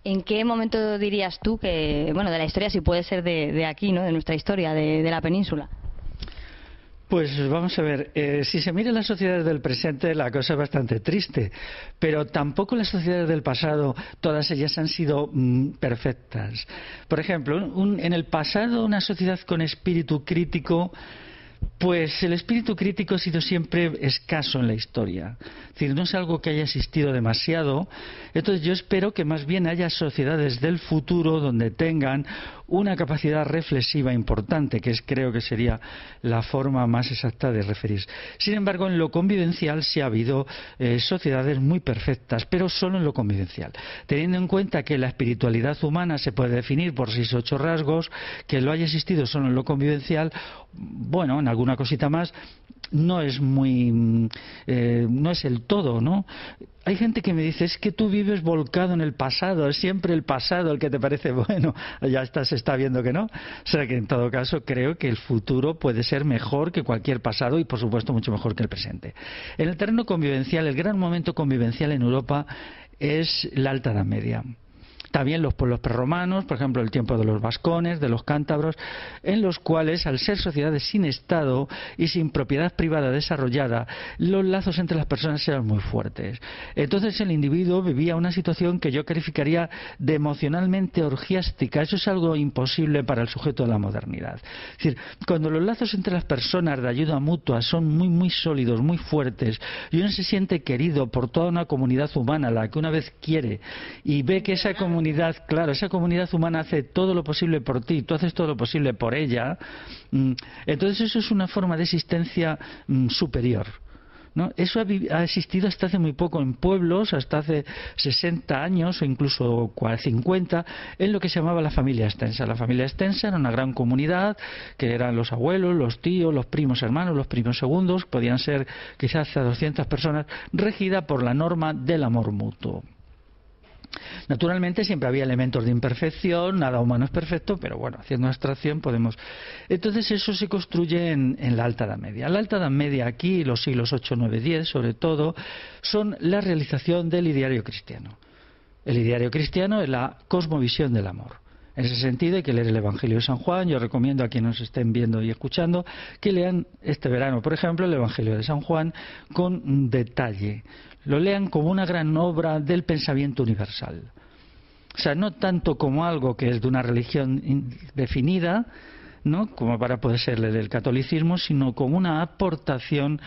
S1: ¿En qué momento dirías tú que, bueno, de la historia, si puede ser de aquí, ¿no?, de nuestra historia, de la península?
S2: Pues vamos a ver, si se miran las sociedades del presente, la cosa es bastante triste, pero tampoco las sociedades del pasado, todas ellas han sido perfectas. Por ejemplo, en el pasado, una sociedad con espíritu crítico, pues el espíritu crítico ha sido siempre escaso en la historia. Es decir, no es algo que haya existido demasiado. Entonces yo espero que más bien haya sociedades del futuro donde tengan una capacidad reflexiva importante, que creo que sería la forma más exacta de referirse. Sin embargo, en lo convivencial sí ha habido sociedades muy perfectas, pero solo en lo convivencial. Teniendo en cuenta que la espiritualidad humana se puede definir por 6 o 8 rasgos, que lo haya existido solo en lo convivencial, bueno, en alguna cosita más, no es no es el todo, ¿no? Hay gente que me dice, es que tú vives volcado en el pasado, es siempre el pasado el que te parece bueno. Ya se está viendo que no. O sea que en todo caso creo que el futuro puede ser mejor que cualquier pasado y por supuesto mucho mejor que el presente. En el terreno convivencial, el gran momento convivencial en Europa es la Alta Edad Media. También los pueblos prerromanos, por ejemplo, el tiempo de los vascones, de los cántabros, en los cuales, al ser sociedades sin Estado y sin propiedad privada desarrollada, los lazos entre las personas eran muy fuertes. Entonces el individuo vivía una situación que yo calificaría de emocionalmente orgiástica. Eso es algo imposible para el sujeto de la modernidad. Es decir, cuando los lazos entre las personas de ayuda mutua son muy sólidos, muy fuertes, y uno se siente querido por toda una comunidad humana, la que una vez quiere, y ve que esa comunidad, claro, esa comunidad humana hace todo lo posible por ti, tú haces todo lo posible por ella, entonces eso es una forma de existencia superior, ¿no? Eso ha existido hasta hace muy poco en pueblos, hasta hace 60 años o incluso 50, en lo que se llamaba la familia extensa. La familia extensa era una gran comunidad que eran los abuelos, los tíos, los primos hermanos, los primos segundos, podían ser quizás hasta 200 personas, regida por la norma del amor mutuo. Naturalmente siempre había elementos de imperfección, nada humano es perfecto, pero bueno, haciendo abstracción podemos. Entonces eso se construye en la Alta Edad Media. La Alta Edad Media aquí, los siglos 8, 9, 10 sobre todo, son la realización del ideario cristiano. El ideario cristiano es la cosmovisión del amor. En ese sentido hay que leer el Evangelio de San Juan. Yo recomiendo a quienes nos estén viendo y escuchando que lean este verano, por ejemplo, el Evangelio de San Juan con detalle. Lo lean como una gran obra del pensamiento universal. O sea, no tanto como algo que es de una religión definida, ¿no?, como para poder serle del catolicismo, sino como una aportación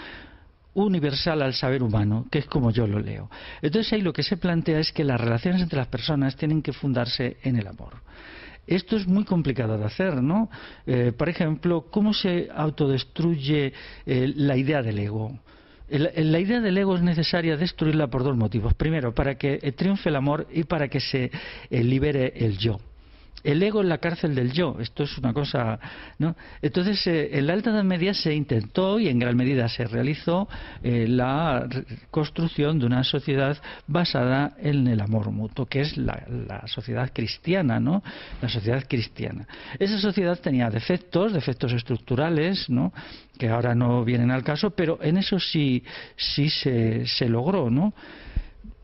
S2: universal al saber humano, que es como yo lo leo. Entonces ahí lo que se plantea es que las relaciones entre las personas tienen que fundarse en el amor. Esto es muy complicado de hacer, ¿no? Por ejemplo, ¿cómo se autodestruye la idea del ego? La idea del ego es necesaria destruirla por dos motivos. Primero, para que triunfe el amor y para que se libere el yo. El ego es la cárcel del yo. Esto es una cosa, ¿no? Entonces, en la Alta Edad Media se intentó y en gran medida se realizó la construcción de una sociedad basada en el amor mutuo, que es la sociedad cristiana, ¿no? La sociedad cristiana. Esa sociedad tenía defectos estructurales, ¿no?, que ahora no vienen al caso, pero en eso sí se logró, ¿no?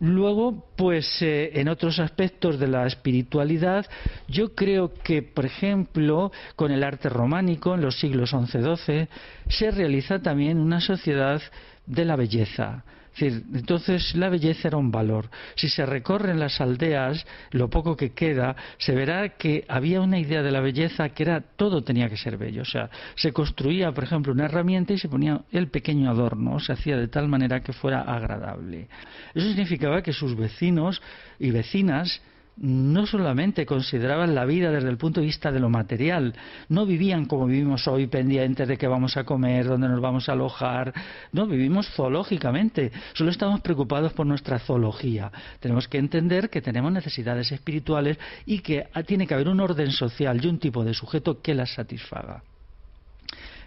S2: Luego, pues en otros aspectos de la espiritualidad, yo creo que, por ejemplo, con el arte románico en los siglos XI-XII, se realiza también una sociedad de la belleza. Es decir, entonces la belleza era un valor. Si se recorren las aldeas, lo poco que queda, se verá que había una idea de la belleza que era todo tenía que ser bello. O sea, se construía, por ejemplo, una herramienta y se ponía el pequeño adorno, se hacía de tal manera que fuera agradable. Eso significaba que sus vecinos y vecinas no solamente consideraban la vida desde el punto de vista de lo material, no vivían como vivimos hoy, pendientes de qué vamos a comer, dónde nos vamos a alojar, no, vivimos zoológicamente, solo estamos preocupados por nuestra zoología. Tenemos que entender que tenemos necesidades espirituales y que tiene que haber un orden social y un tipo de sujeto que las satisfaga.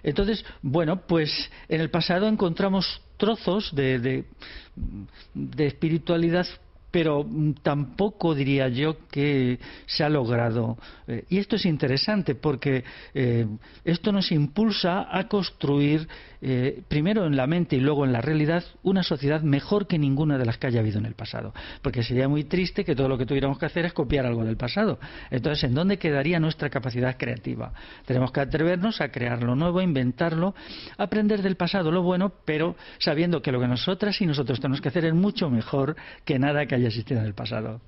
S2: Entonces, bueno, pues en el pasado encontramos trozos de espiritualidad, pero tampoco diría yo que se ha logrado. Y esto es interesante porque esto nos impulsa a construir, primero en la mente y luego en la realidad, una sociedad mejor que ninguna de las que haya habido en el pasado. Porque sería muy triste que todo lo que tuviéramos que hacer es copiar algo del pasado. Entonces, ¿en dónde quedaría nuestra capacidad creativa? Tenemos que atrevernos a crear lo nuevo, a inventarlo, aprender del pasado lo bueno, pero sabiendo que lo que nosotras y nosotros tenemos que hacer es mucho mejor que nada que haya existido en el pasado.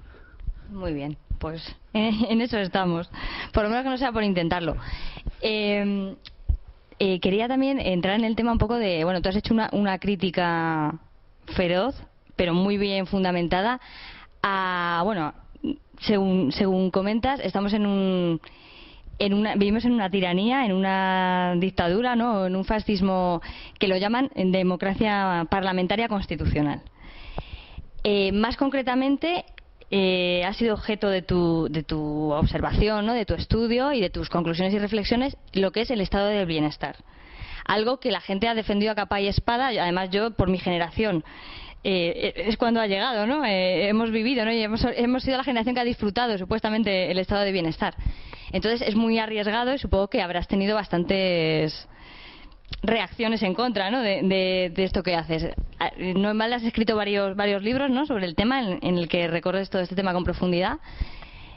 S1: Muy bien, pues en eso estamos, por lo menos que no sea por intentarlo. Quería también entrar en el tema un poco de, bueno, tú has hecho una crítica feroz, pero muy bien fundamentada, a, bueno, según comentas, estamos vivimos en una tiranía, en una dictadura, ¿no?, en un fascismo que lo llaman democracia parlamentaria constitucional. Más concretamente, ha sido objeto de tu observación, ¿no?, de tu estudio y de tus conclusiones y reflexiones, lo que es el estado del bienestar. Algo que la gente ha defendido a capa y espada, y además yo, por mi generación, es cuando ha llegado, ¿no? Hemos vivido, ¿no?, y hemos sido la generación que ha disfrutado supuestamente el estado de bienestar. Entonces es muy arriesgado y supongo que habrás tenido bastantes reacciones en contra, ¿no?, de esto que haces. No en balde has escrito varios libros, ¿no?, sobre el tema en el que recorres todo este tema con profundidad.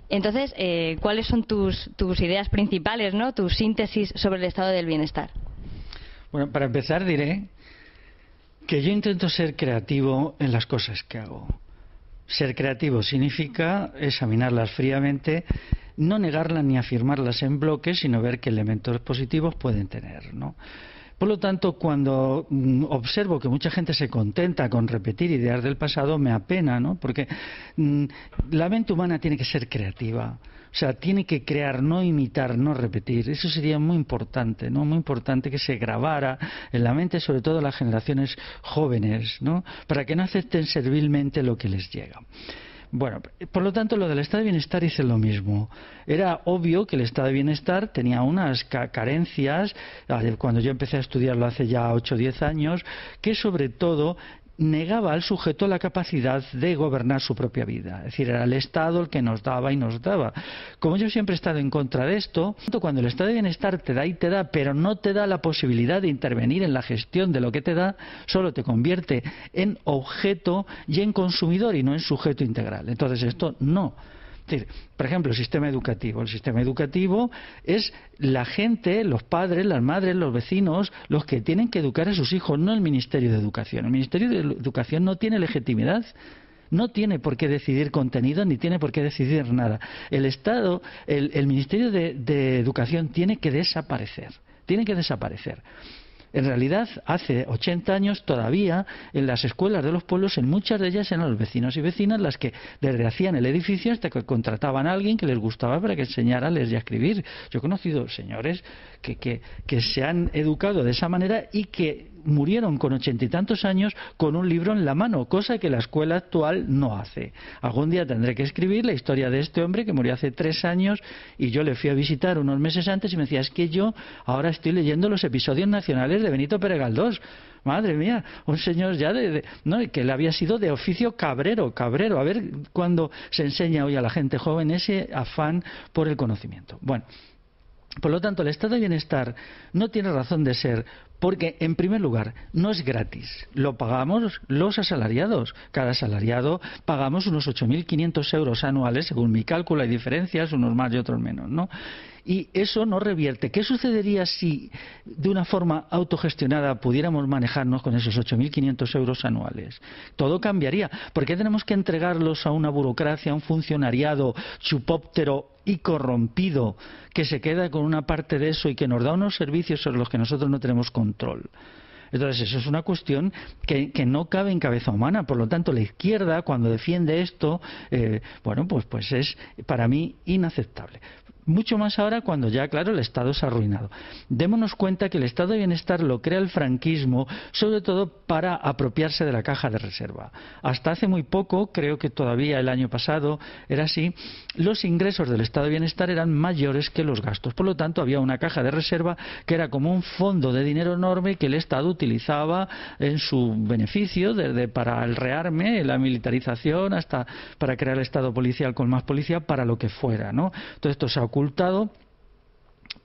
S1: Entonces, ¿cuáles son tus ideas principales, ¿no? Tu síntesis sobre el estado del bienestar?
S2: Bueno, para empezar diré que yo intento ser creativo en las cosas que hago. Ser creativo significa examinarlas fríamente, no negarlas ni afirmarlas en bloque, sino ver qué elementos positivos pueden tener, ¿no? Por lo tanto, cuando observo que mucha gente se contenta con repetir ideas del pasado, me apena, ¿no? Porque la mente humana tiene que ser creativa. O sea, tiene que crear, no imitar, no repetir. Eso sería muy importante, ¿no? Muy importante que se grabara en la mente, sobre todo las generaciones jóvenes, ¿no? Para que no acepten servilmente lo que les llega. Bueno, por lo tanto, lo del estado de bienestar hice lo mismo. Era obvio que el estado de bienestar tenía unas carencias, cuando yo empecé a estudiarlo hace ya 8 o 10 años, que sobre todo negaba al sujeto la capacidad de gobernar su propia vida. Es decir, era el Estado el que nos daba y nos daba. Como yo siempre he estado en contra de esto, cuando el estado de bienestar te da y te da, pero no te da la posibilidad de intervenir en la gestión de lo que te da, solo te convierte en objeto y en consumidor y no en sujeto integral. Entonces esto no. Es decir, por ejemplo, el sistema educativo. El sistema educativo es la gente, los padres, las madres, los vecinos, los que tienen que educar a sus hijos, no el Ministerio de Educación. El Ministerio de Educación no tiene legitimidad, no tiene por qué decidir contenido ni tiene por qué decidir nada. El Estado, el Ministerio de Educación tiene que desaparecer. Tiene que desaparecer. En realidad, hace 80 años todavía en las escuelas de los pueblos, en muchas de ellas eran los vecinos y vecinas las que desde hacían el edificio hasta que contrataban a alguien que les gustaba para que enseñara a leer y a escribir. Yo he conocido señores que se han educado de esa manera y que murieron con 80 y tantos años con un libro en la mano, cosa que la escuela actual no hace. Algún día tendré que escribir la historia de este hombre que murió hace 3 años y yo le fui a visitar unos meses antes y me decía, es que yo ahora estoy leyendo los episodios nacionales de Benito Pérez Galdós. Madre mía, un señor ya no, que él había sido de oficio cabrero. A ver cuándo se enseña hoy a la gente joven ese afán por el conocimiento. Bueno, por lo tanto, el estado de bienestar no tiene razón de ser porque, en primer lugar, no es gratis. Lo pagamos los asalariados. Cada asalariado pagamos unos 8.500 euros anuales, según mi cálculo. Hay diferencias, unos más y otros menos, ¿no? Y eso no revierte. ¿Qué sucedería si de una forma autogestionada pudiéramos manejarnos con esos 8.500 euros anuales? Todo cambiaría. ¿Por qué tenemos que entregarlos a una burocracia, a un funcionariado chupóptero y corrompido que se queda con una parte de eso y que nos da unos servicios sobre los que nosotros no tenemos control? Entonces eso es una cuestión que no cabe en cabeza humana. Por lo tanto, la izquierda, cuando defiende esto, pues es para mí inaceptable. Mucho más ahora cuando ya, claro, el Estado se ha arruinado. Démonos cuenta que el estado de bienestar lo crea el franquismo, sobre todo para apropiarse de la caja de reserva. Hasta hace muy poco, creo que todavía el año pasado era así, los ingresos del estado de bienestar eran mayores que los gastos. Por lo tanto, había una caja de reserva que era como un fondo de dinero enorme que el Estado utilizaba en su beneficio, desde para el rearme, la militarización, hasta para crear el Estado policial con más policía, para lo que fuera, ¿no? Todo esto se ha ocultado,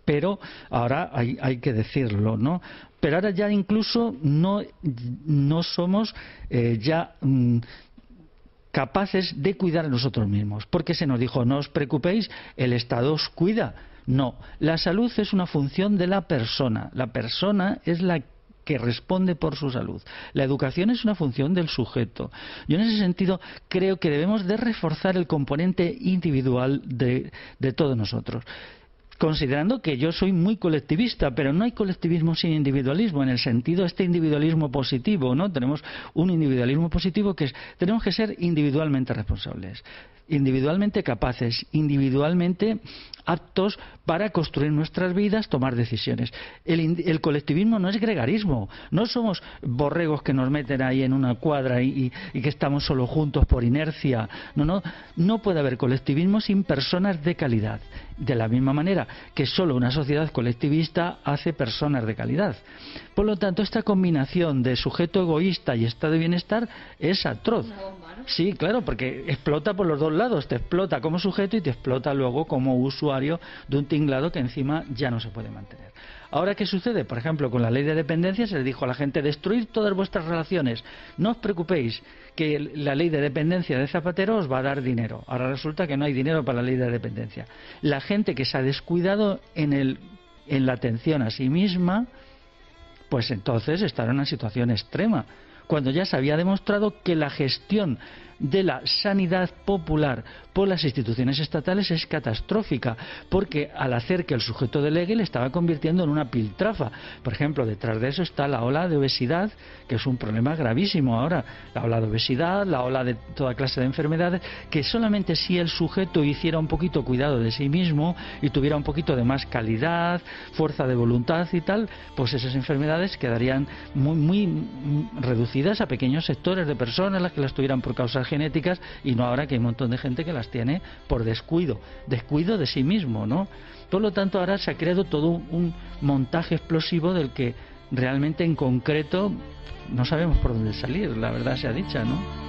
S2: pero ahora hay que decirlo, ¿no? Pero ahora ya incluso no somos capaces de cuidar a nosotros mismos, porque se nos dijo, no os preocupéis, el Estado os cuida. No, la salud es una función de la persona es la que responde por su salud. La educación es una función del sujeto. Yo en ese sentido creo que debemos de reforzar el componente individual de todos nosotros. Considerando que yo soy muy colectivista, pero no hay colectivismo sin individualismo, en el sentido este individualismo positivo, ¿no? Tenemos un individualismo positivo que es, tenemos que ser individualmente responsables, individualmente capaces, individualmente aptos para construir nuestras vidas, tomar decisiones. El colectivismo no es gregarismo, no somos borregos que nos meten ahí en una cuadra y que estamos solo juntos por inercia. No puede haber colectivismo sin personas de calidad. De la misma manera que solo una sociedad colectivista hace personas de calidad. Por lo tanto, esta combinación de sujeto egoísta y estado de bienestar es atroz. Sí, claro, porque explota por los dos lados, te explota como sujeto y te explota luego como usuario de un tinglado que encima ya no se puede mantener. Ahora, ¿qué sucede? Por ejemplo, con la ley de dependencia se le dijo a la gente: destruir todas vuestras relaciones, no os preocupéis, que la ley de dependencia de Zapatero os va a dar dinero. Ahora resulta que no hay dinero para la ley de dependencia. La gente que se ha descuidado en la atención a sí misma, pues entonces estará en una situación extrema, cuando ya se había demostrado que la gestión de la sanidad popular por las instituciones estatales es catastrófica, porque al hacer que el sujeto delegue le estaba convirtiendo en una piltrafa. Por ejemplo, detrás de eso está la ola de obesidad, que es un problema gravísimo ahora. La ola de obesidad, la ola de toda clase de enfermedades, que solamente si el sujeto hiciera un poquito cuidado de sí mismo y tuviera un poquito de más calidad, fuerza de voluntad y tal, pues esas enfermedades quedarían muy reducidas a pequeños sectores de personas, las que las tuvieran por causas genéticas, y no ahora que hay un montón de gente que las tiene por descuido de sí mismo, ¿no? Por lo tanto, ahora se ha creado todo un montaje explosivo del que realmente en concreto no sabemos por dónde salir, la verdad sea dicha, ¿no?